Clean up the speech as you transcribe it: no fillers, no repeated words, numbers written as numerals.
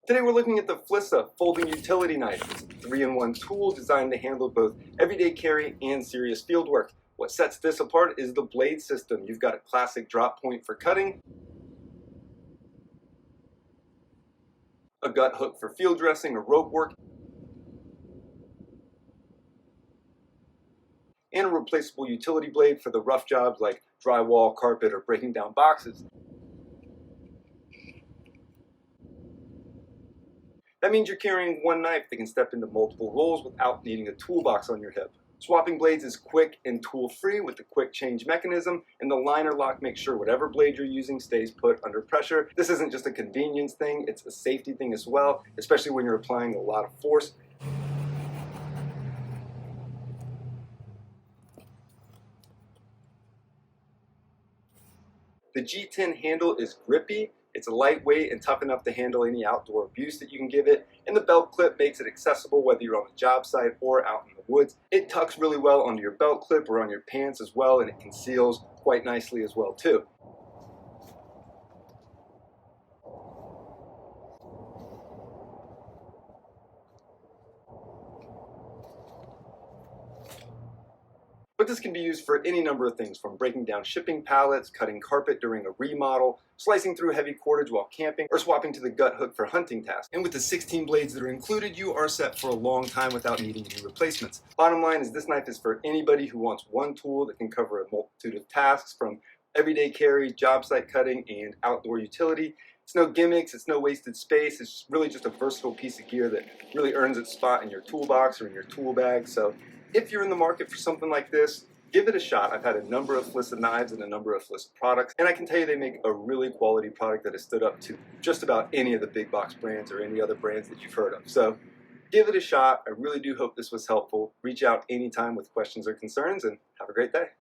Today we're looking at the FLISSA Folding Utility Knife. It's a 3-in-1 tool designed to handle both everyday carry and serious field work. What sets this apart is the blade system. You've got a classic drop point for cutting, a gut hook for field dressing or rope work, and a replaceable utility blade for the rough jobs like drywall, carpet, or breaking down boxes. That means you're carrying one knife that can step into multiple roles without needing a toolbox on your hip. Swapping blades is quick and tool-free with the quick change mechanism, and the liner lock makes sure whatever blade you're using stays put under pressure. This isn't just a convenience thing, it's a safety thing as well, especially when you're applying a lot of force. The G10 handle is grippy. It's lightweight and tough enough to handle any outdoor abuse that you can give it, and the belt clip makes it accessible whether you're on the job site or out in the woods. It tucks really well onto your belt clip or on your pants as well, and it conceals quite nicely as well too. But this can be used for any number of things, from breaking down shipping pallets, cutting carpet during a remodel, slicing through heavy cordage while camping, or swapping to the gut hook for hunting tasks. And with the 16 blades that are included, you are set for a long time without needing any replacements. Bottom line is this knife is for anybody who wants one tool that can cover a multitude of tasks, from everyday carry, job site cutting, and outdoor utility. It's no gimmicks, it's no wasted space, it's really just a versatile piece of gear that really earns its spot in your toolbox or in your tool bag. So if you're in the market for something like this, give it a shot. I've had a number of FLISSA knives and a number of FLISSA products, and I can tell you they make a really quality product that has stood up to just about any of the big box brands or any other brands that you've heard of. So give it a shot. I really do hope this was helpful. Reach out anytime with questions or concerns, and have a great day.